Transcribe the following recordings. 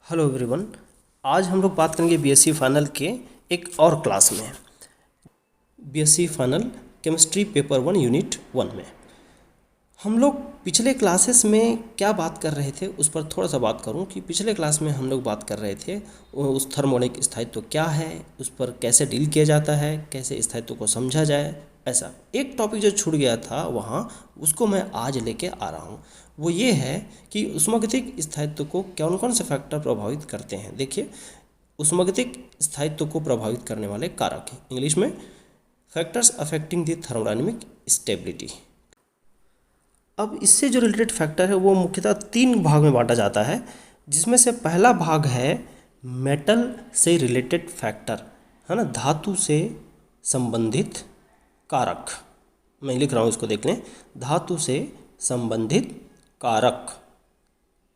Hello everyone. आज हम लोग बात करेंगे बीएससी फाइनल के एक और क्लास में। BSc final chemistry paper 1 unit 1 में हम लोग पिछले क्लासेस में क्या बात कर रहे थे उस पर थोड़ा सा बात करूं कि पिछले क्लास में हम लोग बात कर रहे थे उस थर्मोनिक स्थायित्व क्या है, उस पर कैसे डील किया जाता है, कैसे स्थायित्व को समझा जाए। ऐसा एक टॉपिक जो छूट गया था वहाँ उसको मैं आज लेके आ रहा हूँ। वो ये है कि उष्मागतिक स्थायित्व को कौन कौन से फैक्टर प्रभावित करते हैं। देखिए, उष्मागतिक स्थायित्व को प्रभावित करने वाले कारक, इंग्लिश में factors affecting the thermodynamic stability. अब इससे जो रिलेटेड फैक्टर है वो मुख्यतः 3 भाग में बांटा जाता है, जिसमें से पहला भाग है मेटल से रिलेटेड फैक्टर, है ना, धातु से संबंधित कारक। मैं लिख रहा हूँ, इसको देख लें। धातु से संबंधित कारक,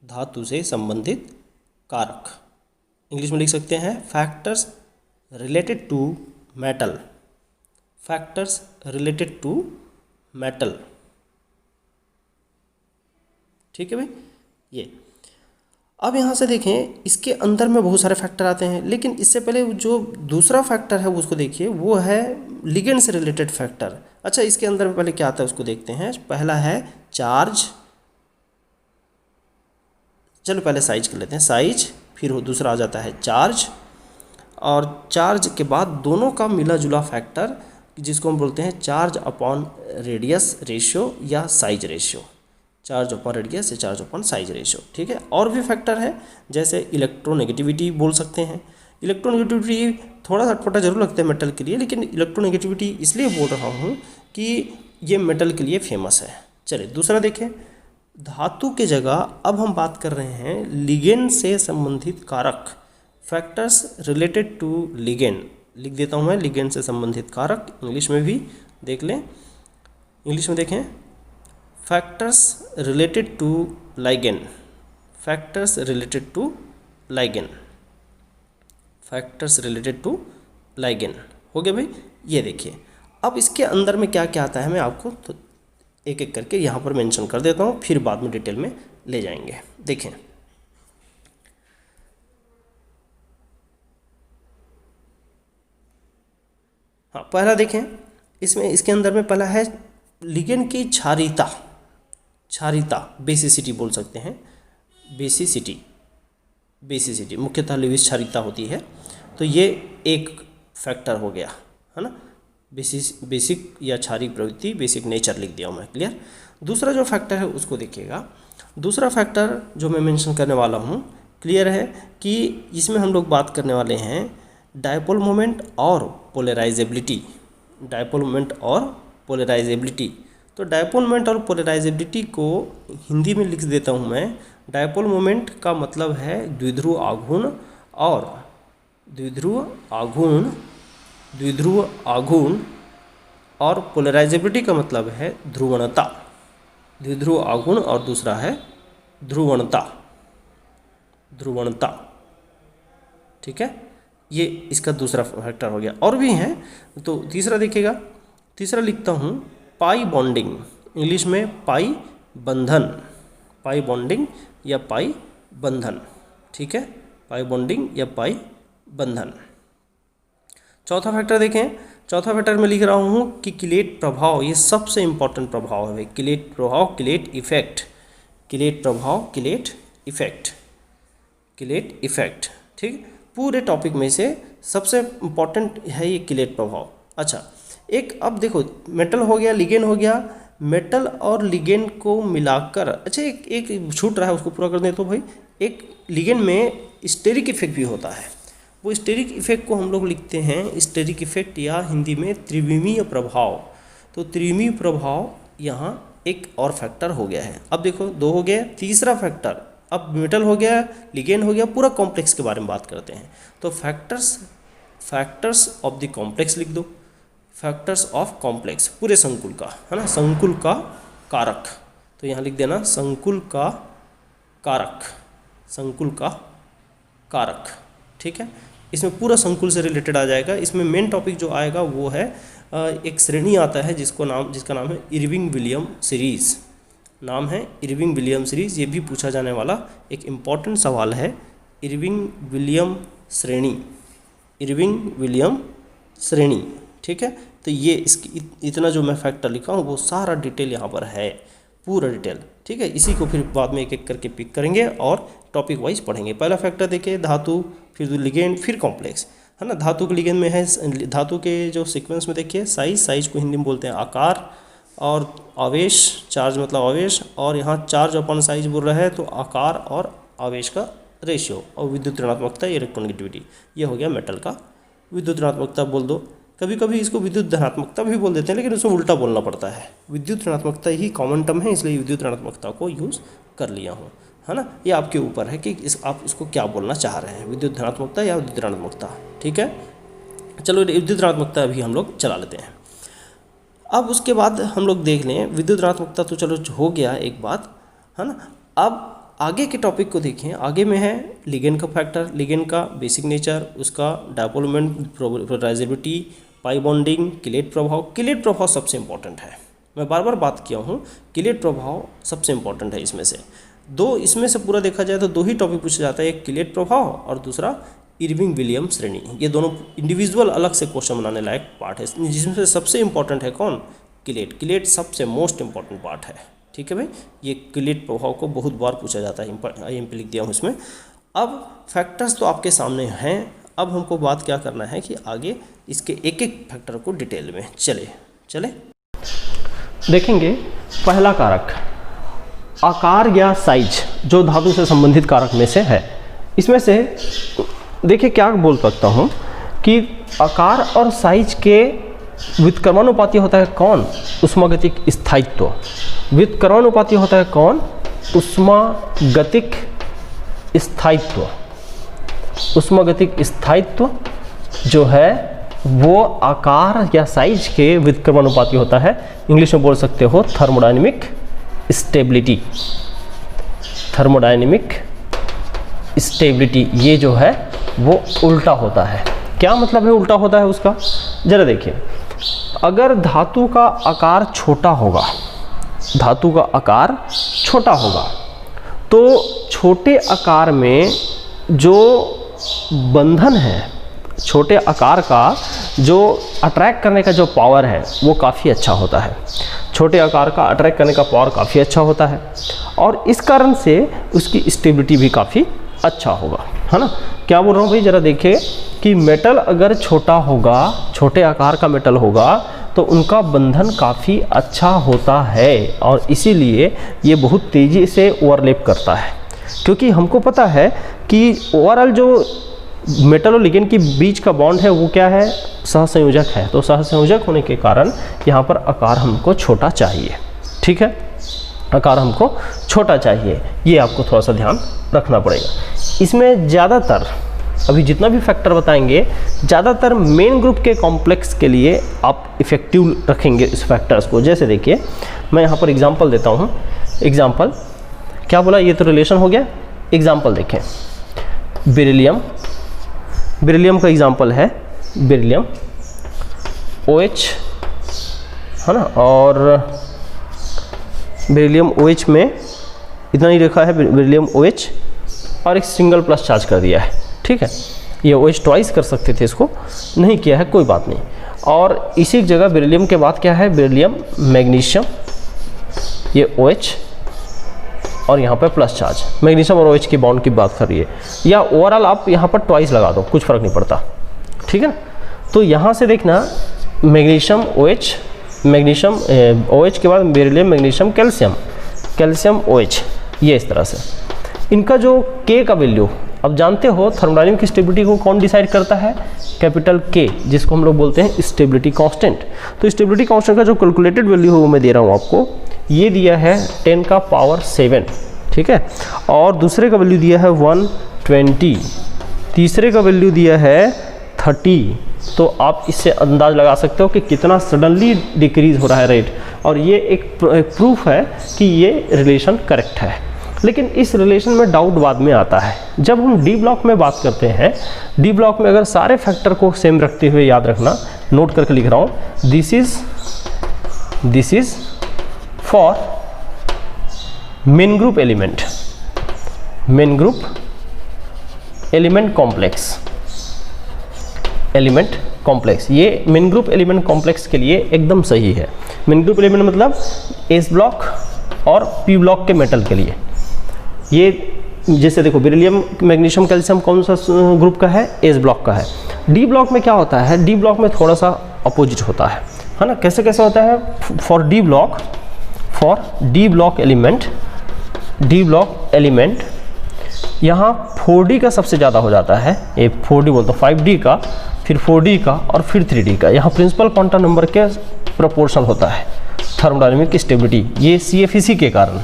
धातु से संबंधित कारक इंग्लिश में लिख सकते हैं factors related to metal, factors related to metal. ठीक है भाई। ये अब यहाँ से देखें, इसके अंदर में बहुत सारे फैक्टर आते हैं, लेकिन इससे पहले जो दूसरा फैक्टर है उसको देखिए, वो है लिगेंड से रिलेटेड फैक्टर। अच्छा, इसके अंदर में पहले क्या आता है उसको देखते हैं। पहला है चार्ज, चलो पहले साइज कर लेते हैं, साइज, फिर दूसरा आ जाता है चार्ज, और चार्ज के बाद दोनों का मिला जुला फैक्टर जिसको हम बोलते हैं चार्ज अपॉन रेडियस रेशियो या size ratio, charge upon radius या चार्ज अपॉन साइज रेशियो। ठीक है। और भी फैक्टर है, जैसे इलेक्ट्रोनेगेटिविटी बोल सकते हैं। इलेक्ट्रोनेगेटिविटी थोड़ा सा अटपटा जरूर लगता है मेटल के लिए, लेकिन इलेक्ट्रोनेगेटिविटी इसलिए बोल रहा हूँ कि ये मेटल के लिए फेमस है। चलिए दूसरा देखें, धातु के जगह अब हम बात कर रहे हैं लिगेंड से संबंधित कारक, फैक्टर्स रिलेटेड टू लिगेंड। लिख देता हूँ मैं, लिगेंड से संबंधित कारक। इंग्लिश में भी देख लें, इंग्लिश में देखें, factors related to ligand, factors related to ligand, factors related to ligand. हो गया भाई। ये देखिए, अब इसके अंदर में क्या क्या आता है मैं आपको तो एक एक करके यहाँ पर मेंशन कर देता हूँ, फिर बाद में डिटेल में ले जाएंगे। देखें, हाँ पहला देखें, इसमें इसके अंदर में पहला है लिगेंड की क्षारीयता, क्षारीयता बेसिसिटी बोल सकते हैं, बेसिसिटी, बेसिसिटी मुख्यतः लिविस क्षारीयता होती है। तो ये एक फैक्टर हो गया, है ना, बेसिक या क्षारीय प्रवृत्ति, बेसिक नेचर लिख दिया हूँ मैं। क्लियर। दूसरा जो फैक्टर है उसको देखिएगा। दूसरा फैक्टर जो मैं मेंशन करने वाला हूँ, क्लियर है कि इसमें हम लोग बात करने वाले हैं डायपोल मोमेंट और पोलराइजेबिलिटी, डायपोल मोमेंट और पोलराइजेबिलिटी। तो डायपोल मोमेंट और पोलराइजेबिलिटी को हिंदी में लिख देता हूँ मैं। डायपोल मोमेंट का मतलब है द्विध्रुव आघूर्ण, और द्विध्रुव आघूर्ण, द्विध्रुव आघूर्ण, और पोलराइजेबिलिटी का मतलब है ध्रुवणता। द्विध्रुव आघूर्ण और दूसरा है ध्रुवणता, ध्रुवणता। ठीक है, ये इसका दूसरा फैक्टर हो गया। और भी हैं, तो तीसरा देखिएगा, तीसरा लिखता हूँ पाई बॉन्डिंग, इंग्लिश में पाई बंधन, पाई बॉन्डिंग या पाई बंधन। ठीक है, पाई बॉन्डिंग या पाई बंधन। चौथा फैक्टर देखें, चौथा फैक्टर में लिख रहा हूँ कि किलेट प्रभाव, ये सबसे इंपॉर्टेंट प्रभाव है भाई। किलेट प्रभाव, किलेट इफेक्ट, किलेट प्रभाव, किलेट इफेक्ट, किलेट इफेक्ट। ठीक, पूरे टॉपिक में से सबसे इम्पॉर्टेंट है ये किलेट प्रभाव। अच्छा, एक अब देखो, मेटल हो गया, लिगेंड हो गया, मेटल और लिगेंड को मिलाकर, अच्छा एक छूट रहा है उसको पूरा कर दें। तो भाई एक लिगेंड में स्टेरिक इफेक्ट भी होता है। वो स्टेरिक इफेक्ट को हम लोग लिखते हैं स्टेरिक इफेक्ट, या हिंदी में त्रिविमीय प्रभाव। तो त्रिविमीय प्रभाव यहाँ एक और फैक्टर हो गया है। अब देखो, 2 हो गए। तीसरा फैक्टर, अब मेटल हो गया, लिगेंड हो गया, पूरा कॉम्प्लेक्स के बारे में बात करते हैं। तो factors, factors of the complex लिख दो, फैक्टर्स ऑफ कॉम्प्लेक्स, पूरे संकुल का, है ना, संकुल का कारक। तो यहाँ लिख देना संकुल का कारक, संकुल का कारक। ठीक है, इसमें पूरा संकुल से रिलेटेड आ जाएगा। इसमें मेन टॉपिक जो आएगा वो है एक श्रेणी आता है जिसका नाम है इरविंग विलियम सीरीज़, नाम है इरविंग विलियम सीरीज़। ये भी पूछा जाने वाला एक इम्पॉर्टेंट सवाल है इरविंग विलियम श्रेणी, इरविंग विलियम श्रेणी, ठीक है। तो ये इसकी इतना जो मैं फैक्टर लिखा हूँ वो सारा डिटेल यहाँ पर है, पूरा डिटेल, ठीक है। इसी को फिर बाद में एक एक करके पिक करेंगे और टॉपिक वाइज पढ़ेंगे। पहला फैक्टर देखिए धातु, फिर लिगेंड, फिर कॉम्प्लेक्स, है ना। धातु के लिगेंड में है, धातु के जो सीक्वेंस में देखिए साइज, साइज को हिंदी में बोलते हैं आकार, और आवेश, चार्ज मतलब आवेश, और यहाँ चार्ज अपन साइज बोल रहे हैं तो आकार और आवेश का रेशियो, और विद्युत ऋणात्मकता, इलेक्ट्रोनेगेटिविटी, ये हो गया मेटल का। विद्युत ऋणात्मकता बोल दो, कभी कभी इसको विद्युत धनात्मकता भी बोल देते हैं, लेकिन उसको उल्टा बोलना पड़ता है। विद्युत ऋणात्मकता ही कॉमन टर्म है, इसलिए विद्युत ऋणात्मकता को यूज़ कर लिया हूँ, है ना। ये आपके ऊपर है कि आप इसको क्या बोलना चाह रहे हैं, विद्युत धनात्मकता या विद्युत ऋणात्मकता, ठीक है। चलो विद्युत ऋणात्मकता भी हम लोग चला लेते हैं। अब उसके बाद हम लोग देख लें विद्युत ऋणात्मकता, तो चलो हो गया एक बात, है ना। अब आगे के टॉपिक को देखें। आगे में है लिगेंड का फैक्टर, लिगेंड का बेसिक नेचर, उसका dipole moment, polarisability, pi bonding, chelate प्रभाव। किलेट प्रभाव सबसे इंपॉर्टेंट है, मैं बार बार बात किया हूँ, किलेट प्रभाव सबसे इंपॉर्टेंट है। इसमें से दो, इसमें से पूरा देखा जाए तो दो ही टॉपिक पूछा जाता है, एक किलेट प्रभाव और दूसरा इरविंग विलियम श्रेणी। ये दोनों इंडिविजुअल अलग से क्वेश्चन बनाने लायक पार्ट है, जिसमें से सबसे इंपॉर्टेंट है कौन, किलेट। किलेट सबसे मोस्ट इंपॉर्टेंट पार्ट है, ठीक है भाई। ये किलेट प्रभाव को बहुत बार पूछा जाता है, IMP लिख दिया हूँ इसमें। अब फैक्टर्स तो आपके सामने हैं, अब हमको बात क्या करना है कि आगे इसके एक एक फैक्टर को डिटेल में चले देखेंगे। पहला कारक आकार या साइज, जो धातु से संबंधित कारक में से है। इसमें से देखिए क्या बोल सकता हूँ कि आकार और साइज के व्युत्क्रमानुपाती होता है कौन, उष्मागतिक स्थायित्व। व्युत्क्रमानुपाती होता है कौन, उष्मागतिक स्थायित्व। उष्मागतिक स्थायित्व जो है वो आकार या साइज के व्युत्क्रमानुपाती होता है। इंग्लिश में बोल सकते हो थर्मोडायनेमिक स्टेबिलिटी। थर्मोडायनेमिक स्टेबिलिटी ये जो है वो उल्टा होता है। क्या मतलब है उल्टा होता है उसका, जरा देखिए। अगर धातु का आकार छोटा होगा, धातु का आकार छोटा होगा, तो छोटे आकार में जो बंधन है, छोटे आकार का जो अट्रैक्ट करने का जो पावर है वो काफ़ी अच्छा होता है। छोटे आकार का अट्रैक्ट करने का पावर काफ़ी अच्छा होता है, और इस कारण से उसकी स्टेबिलिटी भी काफ़ी अच्छा होगा, है ना। क्या बोल रहा हूँ भाई, जरा देखिए कि मेटल अगर छोटा होगा, छोटे आकार का मेटल होगा, तो उनका बंधन काफ़ी अच्छा होता है, और इसीलिए ये बहुत तेज़ी से ओवरलैप करता है। क्योंकि हमको पता है कि ओवरऑल जो मेटल और लिगेंड के बीच का बॉन्ड है वो क्या है, सहसंयोजक है। तो सहसंयोजक होने के कारण यहाँ पर आकार हमको छोटा चाहिए, ठीक है। आकार हमको छोटा चाहिए, ये आपको थोड़ा सा ध्यान रखना पड़ेगा। इसमें ज़्यादातर अभी जितना भी फैक्टर बताएंगे, ज़्यादातर मेन ग्रुप के कॉम्प्लेक्स के लिए आप इफ़ेक्टिव रखेंगे इस फैक्टर्स को। जैसे देखिए मैं यहाँ पर एग्जांपल देता हूँ। एग्जांपल क्या बोला, ये तो रिलेशन हो गया। एग्जांपल देखें, बेरिलियम, बेरिलियम का एग्जांपल है बेरिलियम OH, है ना। और बेरिलियम OH में इतना ही लिखा है, बेरिलियम OH, और एक सिंगल प्लस चार्ज कर दिया है, ठीक है। ये OH ट्वाइस कर सकते थे, इसको नहीं किया है, कोई बात नहीं। और इसी जगह बेरिलियम के बाद क्या है, बेरिलियम मैग्नीशियम, ये OH और यहाँ पर प्लस चार्ज। मैग्नीशियम और OH की बॉन्ड की बात कर रही है, या ओवरऑल आप यहाँ पर ट्वाइस लगा दो, कुछ फ़र्क नहीं पड़ता, ठीक है ना। तो यहाँ से देखना मैग्नीशियम OH, मैग्नीशियम OH के बाद beryllium magnesium calcium, calcium OH, ये इस तरह से। इनका जो K का वैल्यू, अब जानते हो थर्मोडायनेमिक स्टेबिलिटी को कौन डिसाइड करता है, कैपिटल K, जिसको हम लोग बोलते हैं स्टेबिलिटी कांस्टेंट। तो स्टेबिलिटी कांस्टेंट का जो कैलकुलेटेड वैल्यू है वो मैं दे रहा हूँ आपको, ये दिया है 10⁻⁷, ठीक है। और दूसरे का वैल्यू दिया है 120, तीसरे का वैल्यू दिया है 30। तो आप इससे अंदाज लगा सकते हो कि कितना सडनली डिक्रीज हो रहा है रेट, और ये एक प्रूफ है कि ये रिलेशन करेक्ट है। लेकिन इस रिलेशन में डाउट बाद में आता है जब हम डी ब्लॉक में बात करते हैं। डी ब्लॉक में अगर सारे फैक्टर को सेम रखते हुए, याद रखना, नोट करके लिख रहा हूँ, this is for main group element, main group element complex, element complex, ये मेन ग्रुप एलिमेंट कॉम्प्लेक्स के लिए एकदम सही है। मेन ग्रुप एलिमेंट मतलब एस ब्लॉक और पी ब्लॉक के मेटल के लिए। ये जैसे देखो बेरिलियम, मैग्नीशियम, कैल्शियम कौन सा ग्रुप का है? एस ब्लॉक का है। डी ब्लॉक में क्या होता है? डी ब्लॉक में थोड़ा सा अपोजिट होता है ना। कैसे कैसे होता है? For D block element, D block element यहाँ 4D का सबसे ज़्यादा हो जाता है। ये 4D बोलते हैं, 5D का, फिर 4D का और फिर 3D का। यहाँ प्रिंसिपल क्वांटम नंबर के प्रोपोर्शनल होता है थर्मोडायनेमिक स्टेबिलिटी, ये CFEC के कारण,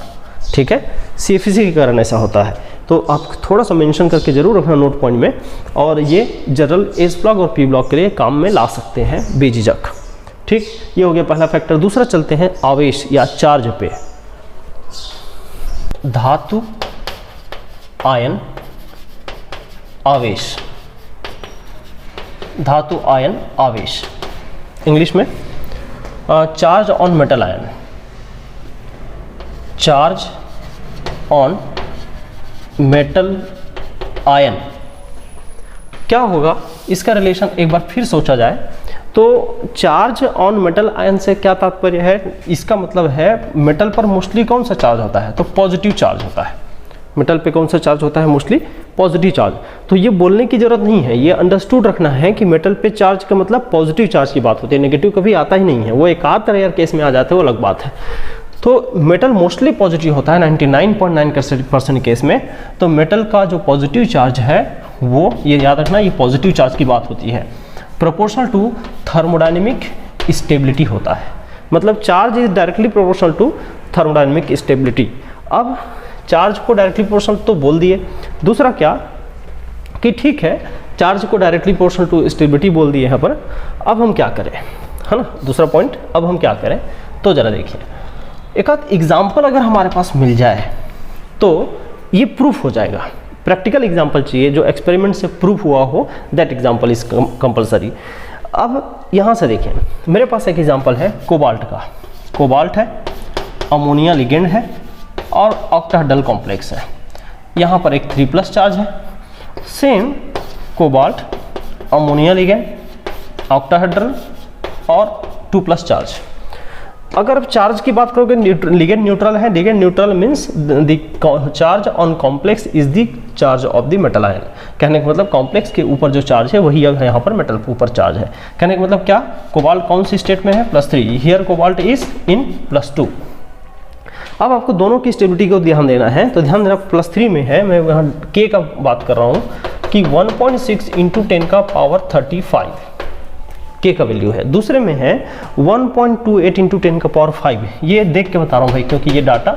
ठीक है, CFEC के कारण ऐसा होता है। तो आप थोड़ा सा मेंशन करके जरूर रखना नोट पॉइंट में, और ये जनरल एस ब्लॉक और पी ब्लॉक के लिए काम में ला सकते हैं बेझिझक। ठीक, ये हो गया पहला फैक्टर। दूसरा चलते हैं आवेश या चार्ज पे। धातु, आयन, आवेश, धातु, आयन, आवेश, इंग्लिश में charge on metal ion, charge on metal ion. क्या होगा इसका रिलेशन एक बार फिर सोचा जाए तो चार्ज ऑन मेटल आयन से क्या तात्पर्य है? इसका मतलब है मेटल पर मोस्टली कौन सा चार्ज होता है? तो पॉजिटिव चार्ज होता है। मेटल पे कौन सा चार्ज होता है? Mostly positive charge. तो ये बोलने की जरूरत नहीं है, ये अंडरस्टूड रखना है कि मेटल पे चार्ज का मतलब पॉजिटिव चार्ज की बात होती है, नेगेटिव कभी आता ही नहीं है। वो एक आध रेयर केस में आ जाते हैं, वो अलग बात है। तो मेटल मोस्टली पॉजिटिव होता है 99.9% केस में। तो मेटल का जो पॉजिटिव चार्ज है वो, ये याद रखना, ये पॉजिटिव चार्ज की बात होती है, प्रोपोर्शनल टू थर्मोडायनेमिक स्टेबिलिटी होता है। मतलब charge is directly proportional to thermodynamic stability. अब चार्ज को डायरेक्टली प्रोपोर्शनल तो बोल दिए, दूसरा क्या कि ठीक है चार्ज को डायरेक्टली प्रोपोर्शनल टू स्टेबिलिटी बोल दिए यहाँ पर। अब हम क्या करें, है ना, दूसरा पॉइंट, अब हम क्या करें? तो जरा देखिए, एक आध एग्जाम्पल अगर हमारे पास मिल जाए तो ये प्रूफ हो जाएगा। प्रैक्टिकल एग्जाम्पल चाहिए जो एक्सपेरिमेंट से प्रूफ हुआ हो, दैट एग्जाम्पल इज कंपलसरी। अब यहाँ से देखिए, मेरे पास एक एग्जाम्पल है कोबाल्ट का। कोबाल्ट है, अमोनिया लिगेंड है और ऑक्टाहेड्रल कॉम्प्लेक्स है। यहाँ पर एक 3+ चार्ज है। Same cobalt, ammonia ligand, octahedral और 2+ चार्ज। अगर आप चार्ज की बात करोगे, लिगेंड न्यूट्रल है। Ligand neutral means the charge on complex is the charge of the metal ion. कहने का मतलब कॉम्प्लेक्स के ऊपर जो चार्ज है वही यहाँ पर मेटल के ऊपर चार्ज है। कहने का मतलब क्या? कोबाल्ट कौन सी स्टेट में है? +3। Here cobalt is in +2। अब आपको दोनों की स्टेबिलिटी को ध्यान देना है, तो ध्यान देना +3 में है, मैं यहाँ K का बात कर रहा हूँ कि 1.6 × 10⁻35 K का वैल्यू है। दूसरे में है 1.28 × 10⁵। ये देख के बता रहा हूँ भाई, क्योंकि ये डाटा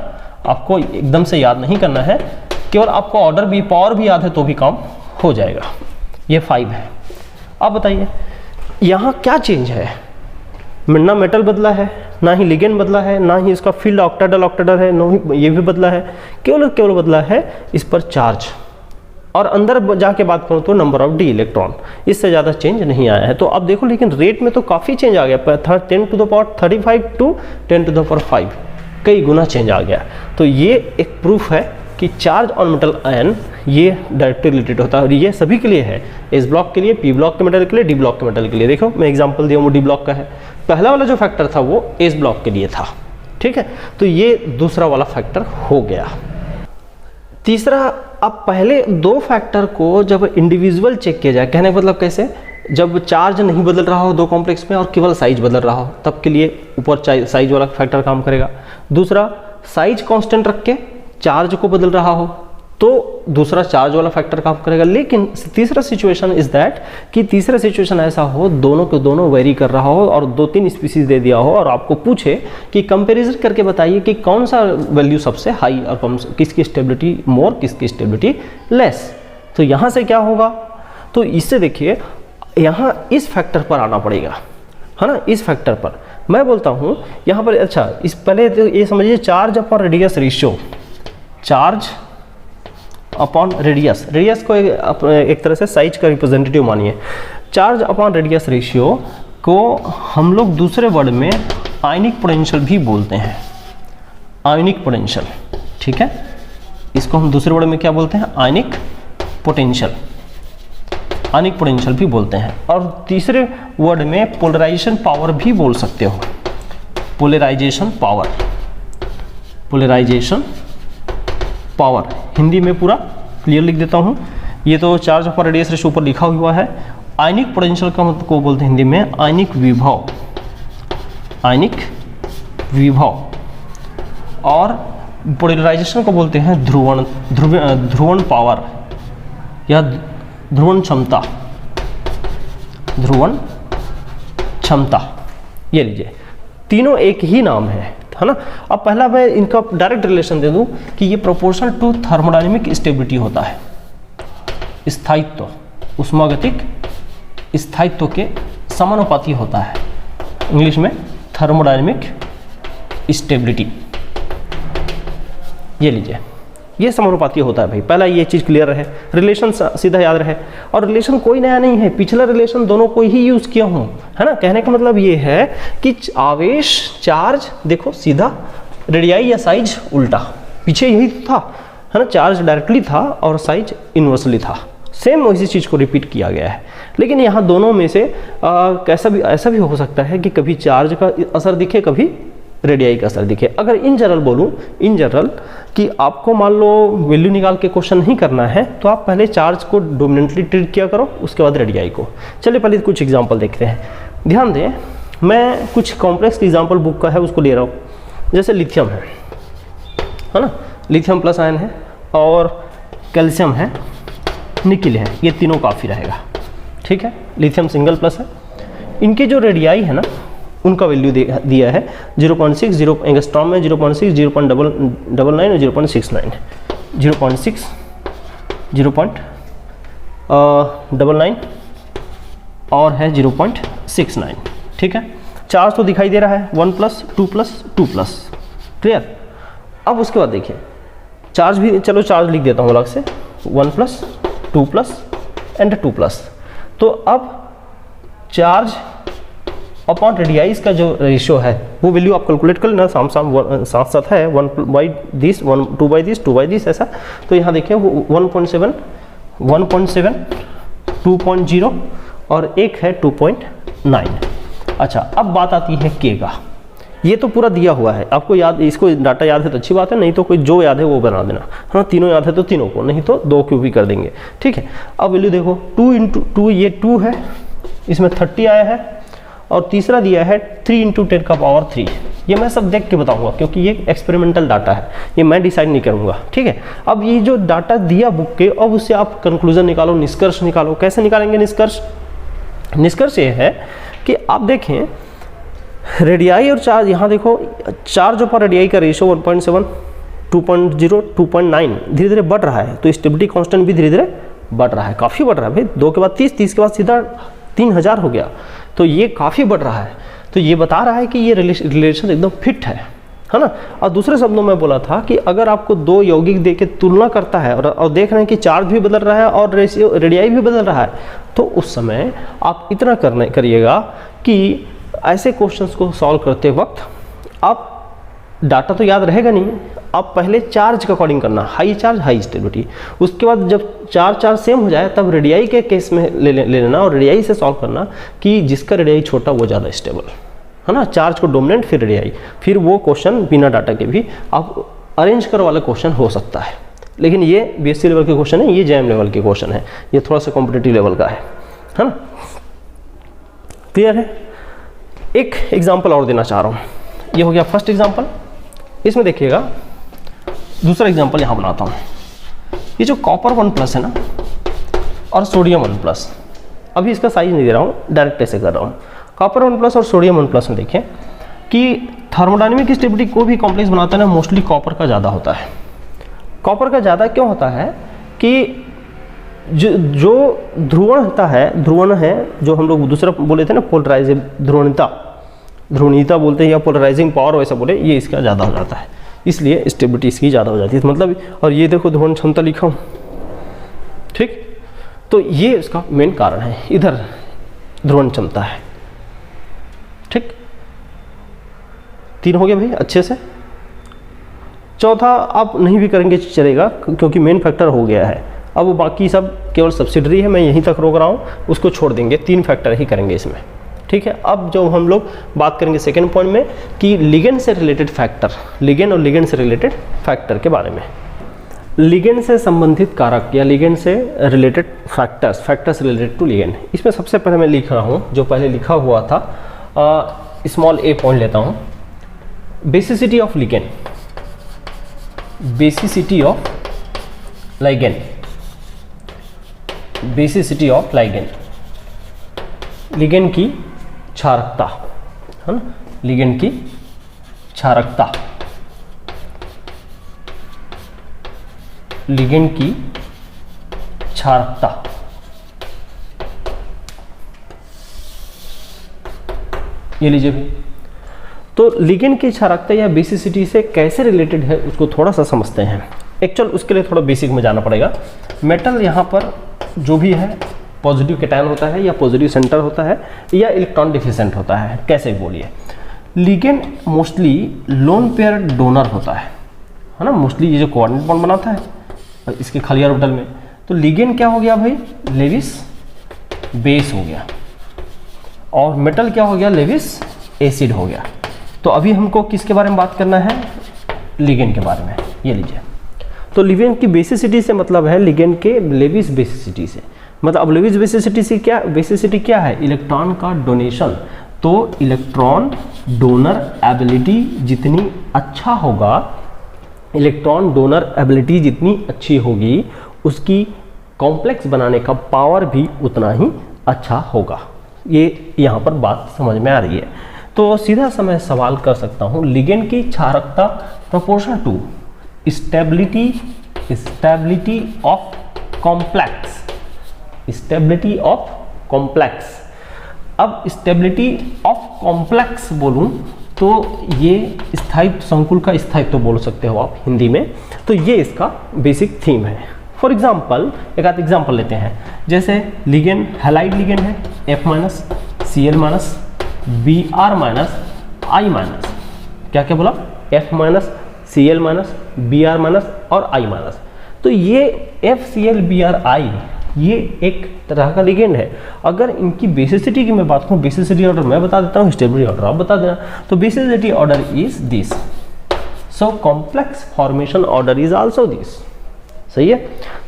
आपको एकदम से याद नहीं करना है, केवल आपको ऑर्डर भी, पावर भी याद है तो भी काम हो जाएगा। ये 5 है। अब बताइए यहाँ क्या चेंज है? ना मेटल बदला है, ना ही लिगेंड बदला है, ना ही इसका फील्ड ऑक्टाहेड्रल है, ना ही ये भी बदला है। केवल बदला है इस पर चार्ज, और अंदर जाके बात करूँ तो नंबर ऑफ डी इलेक्ट्रॉन, इससे ज़्यादा चेंज नहीं आया है। तो अब देखो, लेकिन रेट में तो काफ़ी चेंज आ गया, 10⁻35 to 10⁵, कई गुना चेंज आ गया। तो ये एक प्रूफ है कि चार्ज ऑन मेटल आयन ये डायरेक्टली रिलेटेड होता है, और ये सभी के लिए है, एस ब्लॉक के लिए, पी ब्लॉक के मेटल के लिए, डी ब्लॉक के मेटल के लिए। देखो मैं एग्जांपल दिया, वो डी ब्लॉक का है। पहला वाला जो फैक्टर था वो एस ब्लॉक के लिए था, ठीक है। तो ये दूसरा वाला फैक्टर हो गया। तीसरा, अब पहले 2 फैक्टर को जब इंडिविजुअल चेक किया जाए, कहने का मतलब कैसे? जब चार्ज नहीं बदल रहा हो 2 कॉम्प्लेक्स में और केवल साइज बदल रहा हो, तब के लिए ऊपर साइज वाला फैक्टर काम करेगा। दूसरा, साइज कांस्टेंट रख के चार्ज को बदल रहा हो तो दूसरा चार्ज वाला फैक्टर काम करेगा। लेकिन तीसरा सिचुएशन इज दैट कि तीसरा सिचुएशन ऐसा हो, दोनों के दोनों वेरी कर रहा हो और 2-3 स्पीसीज दे दिया हो, और आपको पूछे कि कंपैरिजन करके बताइए कि कौन सा वैल्यू सबसे हाई और किसकी स्टेबिलिटी मोर, किसकी स्टेबिलिटी लेस। तो यहाँ से क्या होगा? तो इससे देखिए, यहाँ इस फैक्टर पर आना पड़ेगा, है ना, इस फैक्टर पर। मैं बोलता हूँ यहाँ पर, अच्छा इस पहले तो ये समझिए, charge upon radius ratio, charge upon radius, radius को एक तरह से साइज का रिप्रेजेंटेटिव मानिए। चार्ज अपॉन रेडियस रेशियो को हम लोग दूसरे वर्ड में आयनिक पोटेंशियल भी बोलते हैं, आयनिक पोटेंशियल, ठीक है। इसको हम दूसरे वर्ड में क्या बोलते हैं? आयनिक पोटेंशियल। आयनिक पोटेंशियल भी बोलते हैं। और तीसरे वर्ड में पोलराइजेशन पावर भी बोल सकते हो, polarization power, polarization power Hindi में पूरा क्लियर लिख देता हूँ। ये तो चार्ज ऑफ रेडियस रेशियो ऊपर लिखा हुआ है। आयनिक पोटेंशियल का मतलब को बोलते हैं हिंदी में आयनिक विभव, आयनिक विभव। और पोलराइजेशन को बोलते हैं ध्रुवण पावर या ध्रुवण क्षमता, ध्रुवण क्षमता। ये लीजिए, तीनों एक ही नाम है ना। अब पहला मैं इनका डायरेक्ट रिलेशन दे दूं कि ये प्रोपोर्शनल टू थर्मोडायनेमिक स्टेबिलिटी होता है, स्थायित्व, उष्मागतिक स्थायित्व के समानुपाती होता है, इंग्लिश में थर्मोडायनेमिक स्टेबिलिटी। ये लीजिए, ये समानुपाती होता है भाई, पहला ये चीज़ क्लियर रहे, रिलेशन सीधा याद रहे। और रिलेशन कोई नया नहीं है, पिछला रिलेशन दोनों को ही यूज़ किया हूँ, है ना। कहने का मतलब ये है कि आवेश, चार्ज, देखो सीधा, रेडियाई या साइज उल्टा, पीछे यही था, है ना। चार्ज डायरेक्टली था और साइज इन्वर्सली था, सेम उसी चीज़ को रिपीट किया गया है। लेकिन यहाँ दोनों में से ऐसा भी हो सकता है कि कभी चार्ज का असर दिखे, कभी रेडियाई का असर दिखे। अगर इन जनरल बोलूँ, इन जनरल कि आपको मान लो वैल्यू निकाल के क्वेश्चन नहीं करना है, तो आप पहले चार्ज को डोमिनेंटली ट्रीट किया करो, उसके बाद रेडियाई को। चलिए पहले कुछ एग्जांपल देखते हैं। ध्यान दें, मैं कुछ कॉम्प्लेक्स एग्जांपल बुक का है उसको ले रहा हूँ। जैसे लिथियम है ना, लिथियम प्लस आयन है, और कैल्शियम है, निकिल है, ये तीनों काफ़ी रहेगा, ठीक है। लिथियम सिंगल प्लस है, इनके जो रेडियाई है ना उनका वैल्यू दिया है 0.6, 0 एंगस्ट्रॉम में 0.6, 0.99 और 0.69, 0.6, 0.99 और है 0.69, ठीक है। चार्ज तो दिखाई दे रहा है 1+, 2+, 2+, क्लियर। अब उसके बाद देखिए चार्ज भी, चलो चार्ज लिख देता हूँ अलग से, 1+, 2+ एंड 2+। तो अब चार्ज अपॉन रेडियाइज का जो रेशियो है वो वैल्यू आप कैलकुलेट कर लेना, साथ साथ है 1/this, 2/this, 2/this ऐसा। तो यहाँ देखिए 1.7, 1.7, 2.0 और एक है 2.9। अच्छा, अब बात आती है के का। ये तो पूरा दिया हुआ है, आपको याद, इसको डाटा याद है तो अच्छी बात है, नहीं तो कोई जो याद है वो बना देना, हाँ। तीनों याद है तो तीनों को, नहीं तो 2 क्यों भी कर देंगे, ठीक है। अब वैल्यू देखो 2 × 2, ये 2 है, इसमें 30 आया है, और तीसरा दिया है 3 × 10⁻3। ये मैं सब देख के बताऊंगा क्योंकि ये एक्सपेरिमेंटल डाटा है, ये मैं डिसाइड नहीं करूंगा, ठीक है। अब ये जो डाटा दिया बुक के, अब उससे आप कंक्लूजन निकालो, निष्कर्ष निकालो। कैसे निकालेंगे निष्कर्ष? निष्कर्ष ये है कि आप देखें रेडियाई और चार्ज, यहाँ देखो चार्ज पर रेडियाई का रेशियो 1.7, 2.0, 2.9 धीरे धीरे बढ़ रहा है, तो स्टेबिलिटी कांस्टेंट भी धीरे धीरे बढ़ रहा है, काफ़ी बढ़ रहा है भाई। 2 के बाद 30, 30 के बाद सीधा 3000 हो गया, तो ये काफ़ी बढ़ रहा है। तो ये बता रहा है कि ये रिलेशन एकदम फिट है ना। और दूसरे शब्दों में बोला था कि अगर आपको 2 यौगिक दे के तुलना करता है और देख रहे हैं कि चार्ज भी बदल रहा है और रेडियाई भी बदल रहा है, तो उस समय आप इतना करिएगा कि ऐसे क्वेश्चंस को सॉल्व करते वक्त आप, डाटा तो याद रहेगा नहीं, आप पहले चार्ज के अकॉर्डिंग करना, हाई चार्ज हाई स्टेबिलिटी। उसके बाद जब चार्ज सेम हो जाए तब रेडियाई के केस में ले लेना और रेडियाई से सॉल्व करना कि जिसका रेडियाई छोटा वो ज़्यादा स्टेबल है ना। चार्ज को डोमिनेंट, फिर रेडियाई, फिर वो क्वेश्चन बिना डाटा के भी आप अरेंज करो वाला क्वेश्चन हो सकता है। लेकिन ये बीएससी लेवल के क्वेश्चन है, ये जेएम लेवल के क्वेश्चन है, ये थोड़ा सा कॉम्पिटिटिव लेवल का है ना। क्लियर है? एक एग्जाम्पल और देना चाह रहा हूँ, ये हो गया फर्स्ट एग्जाम्पल। इसमें देखिएगा दूसरा एग्जाम्पल यहाँ बनाता हूँ। ये जो कॉपर 1+ है ना और सोडियम 1+, अभी इसका साइज नहीं दे रहा हूँ, डायरेक्ट ऐसे कर रहा हूँ। कॉपर 1+ और सोडियम 1+ में देखें कि थर्मोडायनेमिक स्टेबिलिटी को भी कॉम्प्लेक्स बनाता है ना, मोस्टली कॉपर का ज़्यादा होता है। कॉपर का ज़्यादा क्यों होता है कि जो ध्रुवण होता है, ध्रुवण है जो हम लोग दूसरा बोले थे ना, पोलराइजिंग ध्रुवणीयता बोलते हैं या पोलराइजिंग पावर वैसा बोले, ये इसका ज़्यादा हो जाता है, इसलिए स्टेबिलिटी इसकी ज़्यादा हो जाती है। मतलब, और ये देखो ध्रुवण क्षमता लिखा हूँ, ठीक। तो ये इसका मेन कारण है, इधर ध्रुवण क्षमता है, ठीक। 3 हो गया भाई अच्छे से। चौथा आप नहीं भी करेंगे चलेगा क्योंकि मेन फैक्टर हो गया है। अब वो बाकी सब केवल सब्सिडरी है, मैं यहीं तक रोक रहा हूँ, उसको छोड़ देंगे, 3 फैक्टर ही करेंगे इसमें, ठीक है। अब जो हम लोग बात करेंगे सेकेंड पॉइंट में कि लिगेंड से रिलेटेड फैक्टर, लिगेंड और लिगेंड से रिलेटेड फैक्टर के बारे में। लिगेंड से संबंधित कारक या लिगेंड से related factors, factors related to ligand. इसमें सबसे पहले मैं लिख रहा हूँ, जो पहले लिखा हुआ था, स्मॉल ए पॉइंट लेता हूँ, basicity of ligand, basicity of ligand, basicity of ligand, ligand की क्षारकता, है ना, लिगेंड की क्षारकता, लिगेंड की क्षारकता। ये लीजिए भाई, तो लिगेंड की क्षारकता या बेसिसिटी से कैसे रिलेटेड है उसको थोड़ा सा समझते हैं। एक्चुअल उसके लिए थोड़ा बेसिक में जाना पड़ेगा। मेटल यहाँ पर जो भी है पॉजिटिव कैटायन होता है या पॉजिटिव सेंटर होता है या इलेक्ट्रॉन डिफिशिएंट होता है, कैसे बोलिए। Ligand mostly lone pair donor होता है ना, मोस्टली ये जो कोऑर्डिनेट बॉन्ड बनाता है इसके खाली ऑर्बिटल में, तो लिगेंड क्या हो गया भाई, लेविस बेस हो गया, और मेटल क्या हो गया, लेविस एसिड हो गया। तो अभी हमको किसके बारे में बात करना है, लिगेंड के बारे में। ये लीजिए, तो लिगेंड की बेसिसिटी से मतलब है लिगेंड के लेविस बेसिसिटी से, मतलब अब लेविस बेसिसिटी से क्या, बेसिसिटी क्या है, इलेक्ट्रॉन का डोनेशन। तो इलेक्ट्रॉन डोनर एबिलिटी जितनी अच्छा होगा, इलेक्ट्रॉन डोनर एबिलिटी जितनी अच्छी होगी, उसकी कॉम्प्लेक्स बनाने का पावर भी उतना ही अच्छा होगा। ये यहाँ पर बात समझ में आ रही है। तो सीधा सा मैं सवाल कर सकता हूँ, लिगेंड की क्षारकता proportional to stability, stability of complex, stability of complex. अब स्टेबिलिटी ऑफ कॉम्प्लेक्स बोलूं तो ये स्थायित्व, संकुल का स्थायित्व तो बोल सकते हो आप हिंदी में। तो ये इसका बेसिक थीम है। फॉर एग्जाम्पल एक आध एग्जाम्पल लेते हैं, जैसे लिगेंड हैलाइड लिगेंड है, F- Cl- Br- I-, क्या क्या बोला, F-, Cl-, Br- और I-। तो ये FCl Br ये एक तरह का लिगेंड है। अगर इनकी बेसिसिटी की मैं बात करूँ, बेसिसिटी ऑर्डर मैं बता देता हूँ, स्टेबिलिटी ऑर्डर आप बता देना। तो basicity order is this, so complex formation order is also this. सही है,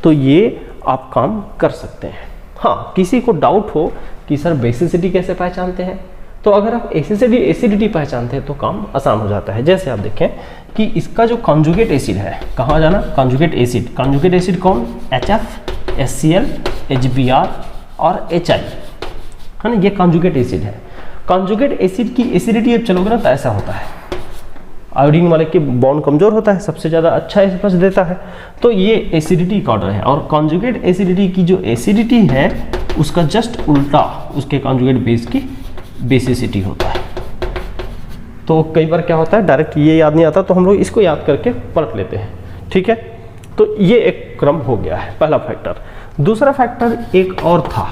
तो ये आप काम कर सकते हैं। हाँ, किसी को डाउट हो कि सर बेसिसिटी कैसे पहचानते हैं, तो अगर आप एसिडिटी पहचानते हैं तो काम आसान हो जाता है। जैसे आप देखें कि इसका जो कॉन्जुगेट एसिड है, कहाँ जाना, कॉन्जुगेट एसिड, कॉन्जुगेट एसिड कौन, HF, HCl, HBr और HI, है ना, ये कॉन्जुगेट एसिड है। कॉन्जुगेट एसिड की एसिडिटी अब चलोगे ना तो ऐसा होता है, आयोडीन वाले के बॉन्ड कमजोर होता है, सबसे ज़्यादा अच्छा एसिड देता है। तो ये एसिडिटी का ऑर्डर है, और कॉन्जुगेट एसिडिटी की जो एसिडिटी है उसका जस्ट उल्टा उसके कॉन्जुगेट बेस की बेसिसिटी होता है। तो कई बार क्या होता है, डायरेक्ट ये याद नहीं आता तो हम लोग इसको याद करके पलट लेते हैं, ठीक है। तो ये एक क्रम हो गया है, पहला फैक्टर। दूसरा फैक्टर एक और था,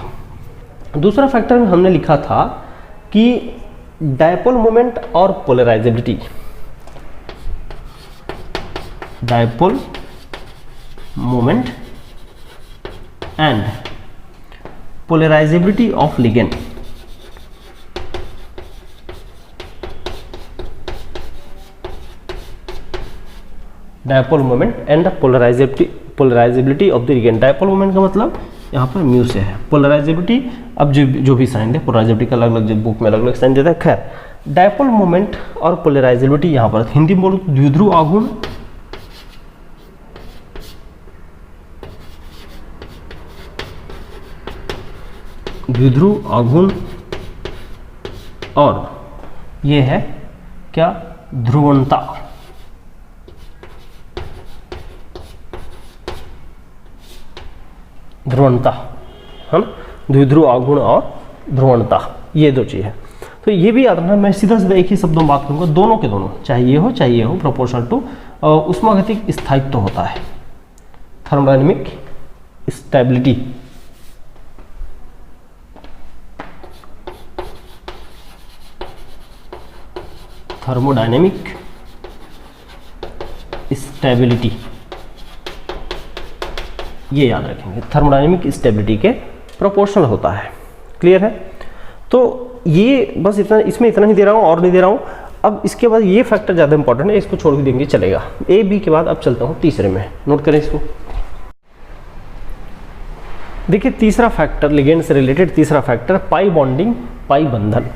दूसरा फैक्टर में हमने लिखा था कि डायपोल मोमेंट और polarisability, dipole moment and polarisability of ligand. Dipole moment and polarisability of the ligand. Dipole moment का मतलब यहाँ पर म्यू से है, पोलराइजेबिलिटी अब जो भी साइन है, पोलराइजेबिलिटी का अलग अलग बुक में अलग अलग साइन देता है। खैर, डायपोल मोमेंट और पोलराइजेबिलिटी यहाँ पर हिंदी में बोलो तो द्विध्रुव आघूर्ण, द्विध्रुव आघूर्ण, और ये है क्या, ध्रुवणता। ध्रुवणता, है ना, द्विध्रुव आघूर्ण और ध्रुवणता, ये दो चीज़ है। तो ये भी याद रखना, मैं सीधा सीधा एक ही शब्दों में बात करूंगा, दोनों के दोनों, चाहे ये हो प्रोपोर्शनल टू उष्मागतिक स्थायित्व होता है, थर्मोडायनेमिक स्टेबिलिटी, थर्मोडायनेमिक स्टेबिलिटी। ये याद रखेंगे, थर्मोडायनेमिक स्टेबिलिटी के प्रोपोर्शनल होता है। क्लियर है? तो ये बस इतना, इसमें इतना ही दे रहा हूँ और नहीं दे रहा हूँ। अब इसके बाद ये फैक्टर ज़्यादा इंपॉर्टेंट है, इसको छोड़ के देंगे चलेगा। ए बी के बाद अब चलता हूँ तीसरे में, नोट करें इसको। देखिए तीसरा फैक्टर, लिगेंड से रिलेटेड तीसरा फैक्टर, पाई बॉन्डिंग, पाई बंधन।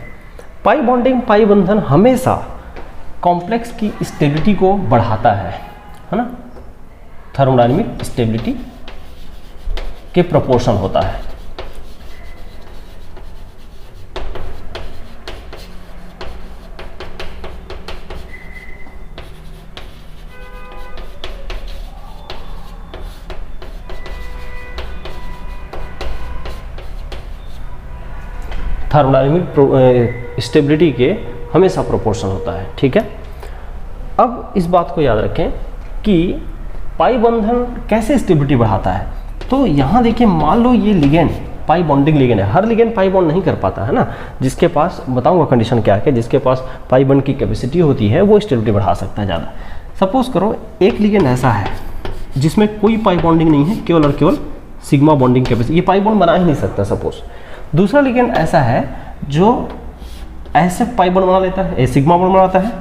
पाई बॉन्डिंग, पाई बंधन हमेशा कॉम्प्लेक्स की स्टेबिलिटी को बढ़ाता है ना, थर्मोडायनेमिक स्टेबिलिटी के प्रोपोर्शन होता है। थर्मोडायनेमिक स्टेबिलिटी के हमेशा प्रोपोर्शन होता है। ठीक है, अब इस बात को याद रखें कि पाई बंधन कैसे स्टेबिलिटी बढ़ाता है। तो यहाँ देखिए, मान लो ये लिगेंड पाई बॉन्डिंग लिगेंड है, हर लिगेंड पाई बॉन्ड नहीं कर पाता है ना, जिसके पास, बताऊंगा कंडीशन क्या है, जिसके पास पाई बॉन्ड की कैपेसिटी होती है वो स्टेबिलिटी बढ़ा सकता है ज़्यादा। सपोज करो एक लिगेंड ऐसा है जिसमें कोई पाई बॉन्डिंग नहीं है, केवल और केवल सिग्मा बॉन्डिंग कैपेसिटी, ये पाई बॉन्ड बना ही नहीं सकता सपोज। दूसरा लिगेंड ऐसा है जो ऐसे पाई बॉन्ड बना लेता है, सिग्मा बॉन्ड बनाता है,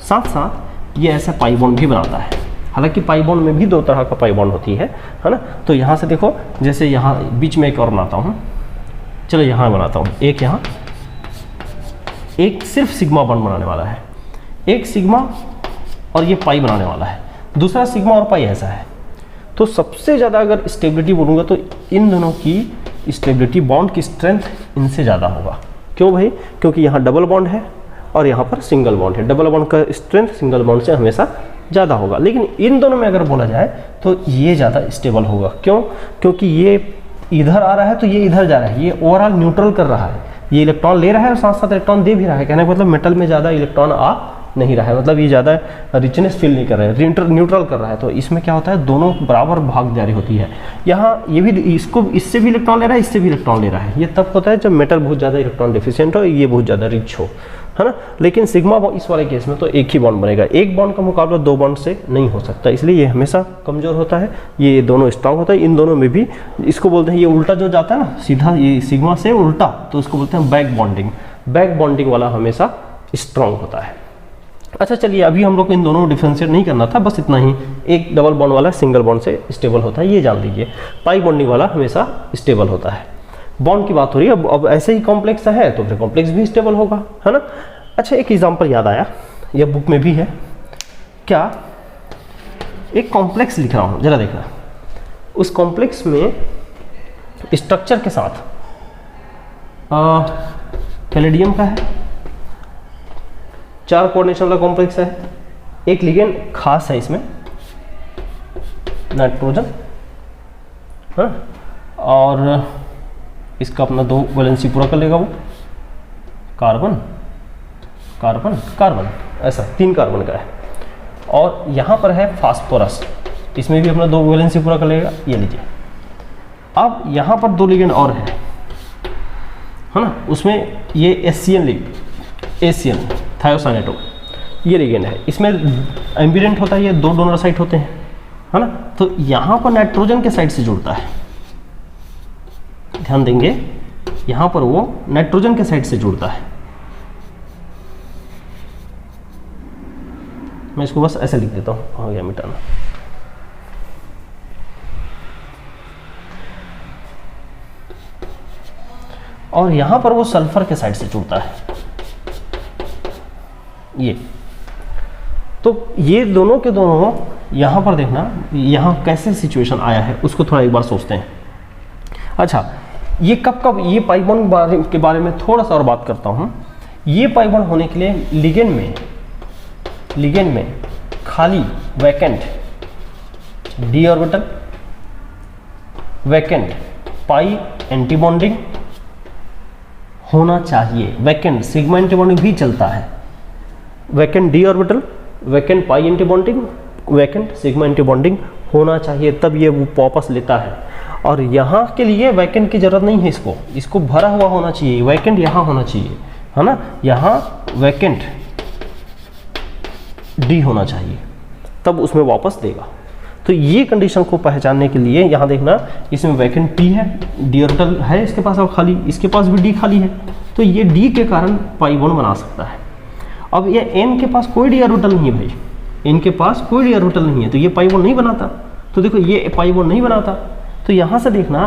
साथ साथ ये ऐसे पाई बॉन्ड भी बनाता है। हालांकि पाई बॉन्ड में भी दो तरह का पाई बॉन्ड होती है ना। तो यहाँ से देखो, जैसे यहाँ बीच में एक और बनाता हूँ, चलो यहाँ बनाता हूँ एक, यहाँ एक सिर्फ सिग्मा बॉन्ड बनाने वाला है, एक सिग्मा और ये पाई बनाने वाला है, दूसरा सिग्मा और पाई ऐसा है। तो सबसे ज़्यादा अगर स्टेबिलिटी बोलूँगा तो इन दोनों की स्टेबिलिटी, बॉन्ड की स्ट्रेंथ इनसे ज़्यादा होगा। क्यों भाई? क्योंकि यहाँ डबल बॉन्ड है और यहाँ पर सिंगल बॉन्ड है, डबल बॉन्ड का स्ट्रेंथ सिंगल बॉन्ड से हमेशा ज़्यादा होगा। लेकिन इन दोनों में अगर बोला जाए तो ये ज़्यादा स्टेबल होगा। क्यों? क्योंकि ये इधर आ रहा है तो ये इधर जा रहा है, ये ओवरऑल न्यूट्रल कर रहा है, ये इलेक्ट्रॉन ले रहा है और साथ साथ इलेक्ट्रॉन दे भी रहा है। कहने का मतलब मेटल में ज़्यादा इलेक्ट्रॉन आ नहीं रहा है, मतलब ये ज़्यादा रिचनेस फील नहीं कर रहा है, न्यूट्रल कर रहा है। तो इसमें क्या होता है, दोनों बराबर भागीदारी होती है। यहाँ ये भी, इसको इससे भी इलेक्ट्रॉन ले रहा है, इससे भी इलेक्ट्रॉन ले रहा है। ये तब होता है जब मेटल बहुत ज़्यादा इलेक्ट्रॉन डिफिशिएंट हो, ये बहुत ज़्यादा रिच हो, है ना। लेकिन सिग्मा इस वाले केस में तो एक ही बॉन्ड बनेगा, एक बॉन्ड का मुकाबला दो बॉन्ड से नहीं हो सकता, इसलिए ये हमेशा कमज़ोर होता है, ये दोनों स्ट्रांग होता है। इन दोनों में भी, इसको बोलते हैं, ये उल्टा जो जाता है ना सीधा, ये सिग्मा से उल्टा, तो इसको बोलते हैं बैक बॉन्डिंग। बैक बॉन्डिंग वाला हमेशा स्ट्रांग होता है। अच्छा चलिए, अभी हम लोग को इन दोनों को डिफ्रेंशिएट नहीं करना था, बस इतना ही। एक डबल बॉन्ड वाला सिंगल बॉन्ड से स्टेबल होता है, ये जान लीजिए। पाई बॉन्डिंग वाला हमेशा स्टेबल होता है। बॉन्ड की बात हो रही है, अब ऐसे ही कॉम्प्लेक्स है तो फिर कॉम्प्लेक्स भी स्टेबल होगा, है ना। अच्छा, एक एग्जांपल याद आया, यह बुक में भी है क्या, एक कॉम्प्लेक्स लिख रहा हूँ, जरा देखना। उस कॉम्प्लेक्स में स्ट्रक्चर के साथ पैलेडियम का है, 4 कोऑर्डिनेशन वाला कॉम्प्लेक्स है, एक लिगेंड खास है इसमें, नाइट्रोजन, हाँ, और इसका अपना 2 वैलेंसी पूरा कर लेगा वो, कार्बन कार्बन कार्बन, ऐसा 3 कार्बन का है। और यहाँ पर है फास्फोरस, इसमें भी अपना 2 वैलेंसी पूरा कर लेगा, ये लीजिए। अब यहाँ पर 2 लिगेंड और है ना, उसमें ये एशियन थायोसाइनेटो, ये लिगेंड है, इसमें एम्बिडेंट होता है, ये 2 डोनर साइट होते हैं, है ना। तो यहाँ पर नाइट्रोजन के साइड से जुड़ता है, ध्यान देंगे, यहाँ पर वो नाइट्रोजन के साइड से जुड़ता है। मैं इसको बस ऐसे लिख देता हूँ, हो गया मिटाना। और यहाँ पर वो सल्फर के साइड से जुड़ता है, ये। तो ये दोनों के दोनों, यहाँ पर देखना, यहाँ कैसे सिचुएशन आया है उसको थोड़ा एक बार सोचते हैं। अच्छा, ये कब ये पाई बॉन्ड के बारे में थोड़ा सा और बात करता हूँ। ये पाई बॉन्ड होने के लिए लिगेंड में खाली vacant d orbital, vacant pi antibonding होना चाहिए। वैकेंट सिग्मा एंटी बॉन्डिंग भी चलता है, vacant d orbital, vacant pi antibonding, vacant sigma antibonding होना चाहिए, तब ये वो वापस लेता है। और यहाँ के लिए वैकेंट की जरूरत नहीं है, इसको भरा हुआ होना चाहिए, वैकेंट यहाँ होना चाहिए, है ना। यहाँ वैकेंट डी होना चाहिए, तब उसमें वापस देगा। तो ये कंडीशन को पहचानने के लिए यहाँ देखना, इसमें वैकेंट p है, d ऑर्बिटल है इसके पास और खाली, इसके पास भी d खाली है, तो ये d के कारण पाई बॉन्ड बना सकता है। अब ये n के पास कोई d ऑर्बिटल नहीं है भाई, n के पास कोई d ऑर्बिटल नहीं है, तो ये पाई बॉन्ड नहीं बनाता। तो देखो ये पाई बॉन्ड नहीं बनाता, तो यहाँ से देखना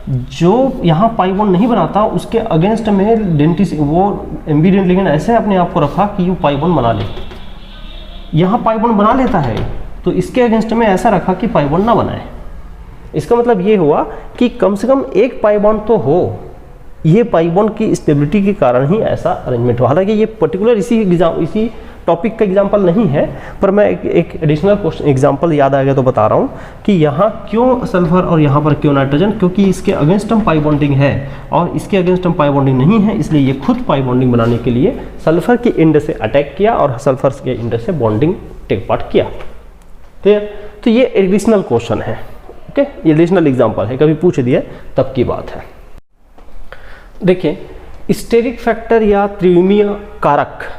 जो यहाँ पाई बॉन्ड नहीं बनाता उसके अगेंस्ट में डेंटिस वो एम्बिडेंट लिगेंड ऐसे अपने आप को रखा कि वो पाई बॉन्ड बना ले। यहाँ पाई बॉन्ड बना लेता है तो इसके अगेंस्ट में ऐसा रखा कि पाई बॉन्ड ना बनाए। इसका मतलब ये हुआ कि कम से कम एक पाई बॉन्ड तो हो। ये पाई बॉन्ड की स्टेबिलिटी के कारण ही ऐसा अरेंजमेंट हुआ। हालांकि ये पर्टिकुलर इसी टॉपिक का एग्जांपल नहीं है, पर मैं एक एडिशनल क्वेश्चन एग्जांपल याद आ गया तो बता रहा हूँ कि यहाँ क्यों सल्फर और यहाँ पर क्यों नाइट्रोजन, क्योंकि इसके अगेंस्ट हम पाई बॉन्डिंग है और इसके अगेंस्ट हम पाई बॉन्डिंग नहीं है, इसलिए ये खुद पाई बॉन्डिंग बनाने के लिए सल्फर के एंड से अटैक किया और सल्फर के एंड से बॉन्डिंग टेक पार्ट किया। तो ये एडिशनल क्वेश्चन है, ओके, ये एडिशनल एग्जाम्पल है, कभी पूछ दिया तब की बात है। देखिए स्टेरिक फैक्टर या त्रिविमीय कारक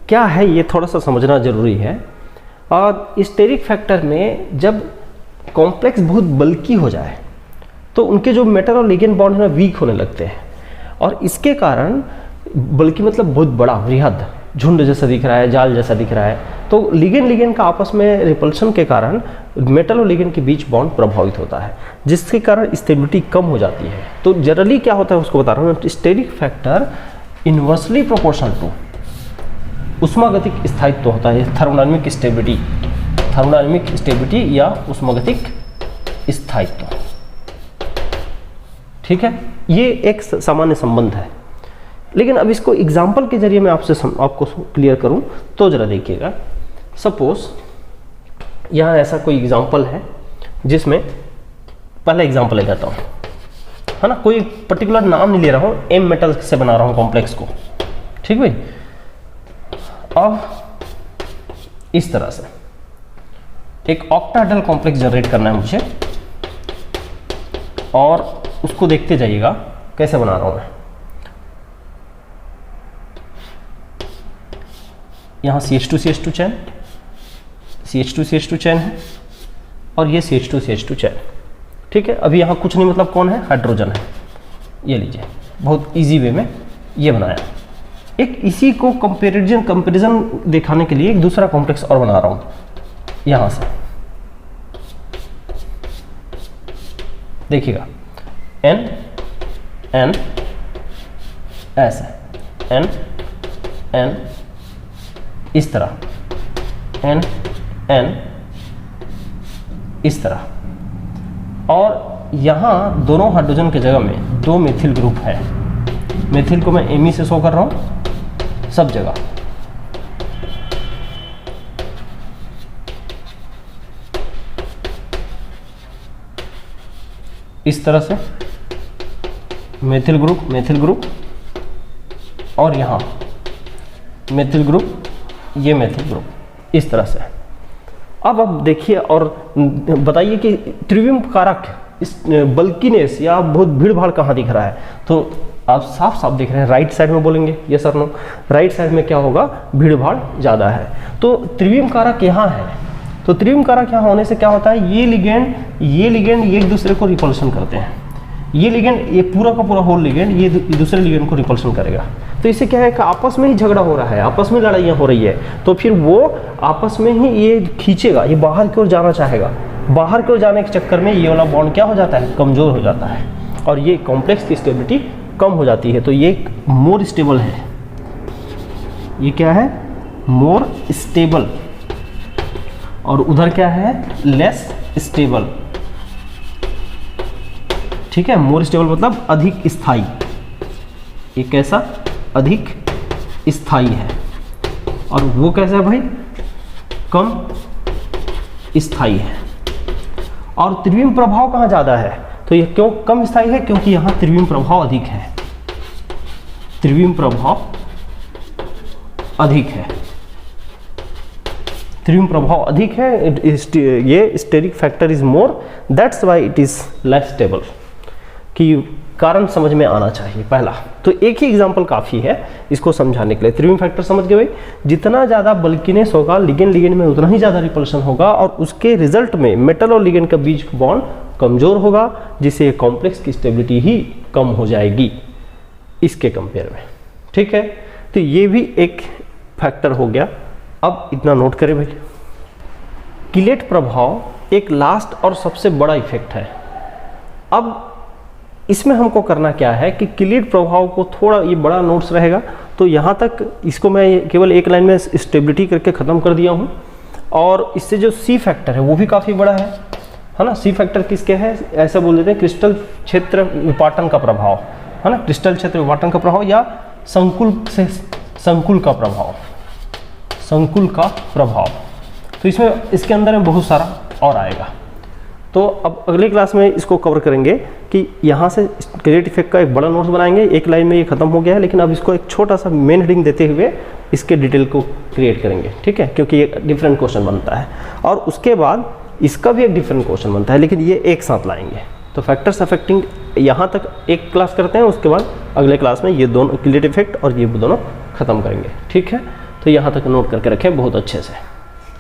क्या है ये थोड़ा सा समझना जरूरी है। और स्टेरिक फैक्टर में जब कॉम्प्लेक्स बहुत बल्की हो जाए तो उनके जो मेटल और लिगेंड बॉन्ड है ना वीक होने लगते हैं, और इसके कारण बल्कि मतलब बहुत बड़ा बृहद झुंड जैसा दिख रहा है, जाल जैसा दिख रहा है, तो लिगेंड का आपस में रिपल्शन के कारण मेटल और लिगेंड के बीच बॉन्ड प्रभावित होता है, जिसके कारण स्टेबिलिटी कम हो जाती है। तो जनरली क्या होता है उसको बता रहा हूँ। Steric factor inversely proportional to उष्मागतिक स्थायित्व होता है, थर्मोडायनामिक स्टेबिलिटी या उष्मागतिक स्थायित्व, ठीक है, ये एक सामान्य संबंध है। लेकिन अब इसको एग्जाम्पल के जरिए मैं आपको क्लियर करूं तो जरा देखिएगा। सपोज यहाँ ऐसा कोई एग्जाम्पल है जिसमें पहला एग्जाम्पल ले जाता हूँ, है ना, कोई पर्टिकुलर नाम नहीं ले रहा हूँ, एम मेटल से बना रहा हूँ कॉम्प्लेक्स को, ठीक भाई। अब इस तरह से एक ऑक्टाहेड्रल कॉम्प्लेक्स जनरेट करना है मुझे, और उसको देखते जाइएगा कैसे बना रहा हूं मैं। यहां CH2CH2 चैन, CH2CH2 चैन है, और ये CH2CH2 चैन, ठीक है। अभी यहां कुछ नहीं, मतलब कौन है, हाइड्रोजन है। ये लीजिए, बहुत इजी वे में ये बनाया। एक इसी को कंपैरिजन दिखाने के लिए एक दूसरा कॉम्प्लेक्स और बना रहा हूं यहां से, देखिएगा N N ऐसे N N इस तरह, N N इस तरह, और यहां दोनों हाइड्रोजन के जगह में दो मेथिल ग्रुप है। मेथिल को मैं Me से शो कर रहा हूं सब जगह, इस तरह से मेथिल ग्रुप, और यहाँ मेथिल ग्रुप, ये मेथिल ग्रुप, इस तरह से। अब देखिए और बताइए कि त्रिविम कारक, इस बल्कीनेस या बहुत भीड़ भाड़ कहाँ दिख रहा है, तो आप साफ साफ देख रहे हैं राइट साइड में बोलेंगे, ये सर नो, राइट साइड में क्या होगा, भीड़ भाड़ ज़्यादा है। तो त्रिविम कारक यहाँ है, तो त्रिविम कारक यहाँ होने से क्या होता है, ये लिगेंड एक दूसरे को रिपल्शन करते हैं। ये लिगेंड, ये पूरा का पूरा होल लिगेंड ये दूसरे लिगेंड को रिपल्शन करेगा। तो इससे क्या है कि आपस में ही झगड़ा हो रहा है, आपस में लड़ाइयाँ हो रही है, तो फिर वो आपस में ही ये खींचेगा, ये बाहर की ओर जाना चाहेगा। बाहर की ओर जाने के चक्कर में ये वाला बॉन्ड क्या हो जाता है, कमज़ोर हो जाता है, और ये कॉम्प्लेक्स की स्टेबिलिटी कम हो जाती है। तो ये मोर स्टेबल है, ये क्या है, मोर स्टेबल, और उधर क्या है, लेस स्टेबल, ठीक है। मोर स्टेबल मतलब अधिक स्थायी, ये कैसा, अधिक स्थायी है, और वो कैसा है भाई, कम स्थायी है। और त्रिविम प्रभाव कहाँ ज़्यादा है, तो ये क्यों कम स्थायी है, क्योंकि यहाँ त्रिविम प्रभाव अधिक है, त्रिविम प्रभाव अधिक है, त्रिविम प्रभाव अधिक है। ये steric factor is more, that's why it is less stable. कि कारण समझ में आना चाहिए पहला। तो एक ही एग्जांपल काफ़ी है इसको समझाने के लिए। त्रिविम फैक्टर समझ गए भाई, जितना ज़्यादा बल्किनेस होगा लिगेंड लिगेंड में उतना ही ज़्यादा रिपल्शन होगा और उसके रिजल्ट में मेटल और लिगेंड का बीच बॉन्ड कमज़ोर होगा, जिससे कॉम्प्लेक्स की स्टेबिलिटी ही कम हो जाएगी इसके कंपेयर में। ठीक है, तो ये भी एक फैक्टर हो गया। अब इतना नोट करें भाई, किलेट प्रभाव एक लास्ट और सबसे बड़ा इफेक्ट है। अब इसमें हमको करना क्या है कि किलेट प्रभाव को थोड़ा, ये बड़ा नोट्स रहेगा तो यहाँ तक इसको मैं केवल एक लाइन में स्टेबिलिटी करके ख़त्म कर दिया हूँ। और इससे जो सी फैक्टर है वो भी काफ़ी बड़ा है ना। सी फैक्टर किसके है, ऐसा बोल देते हैं क्रिस्टल क्षेत्र विपाटन का प्रभाव, है ना, क्रिस्टल क्षेत्र विपाटन का प्रभाव या संकुल से संकुल का प्रभाव, संकुल का प्रभाव। तो इसमें इसके अंदर में बहुत सारा और आएगा। तो अब अगले क्लास में इसको कवर करेंगे कि यहाँ से किलेट इफेक्ट का एक बड़ा नोट्स बनाएंगे। एक लाइन में ये खत्म हो गया है, लेकिन अब इसको एक छोटा सा मेन हेडिंग देते हुए इसके डिटेल को क्रिएट करेंगे। ठीक है, क्योंकि ये डिफरेंट क्वेश्चन बनता है और उसके बाद इसका भी एक डिफरेंट क्वेश्चन बनता है, लेकिन ये एक साथ लाएंगे। तो फैक्टर्स अफेक्टिंग यहाँ तक एक क्लास करते हैं, उसके बाद अगले क्लास में ये दोनों किलेट इफेक्ट और ये दोनों खत्म करेंगे। ठीक है, तो यहाँ तक नोट करके रखें बहुत अच्छे से।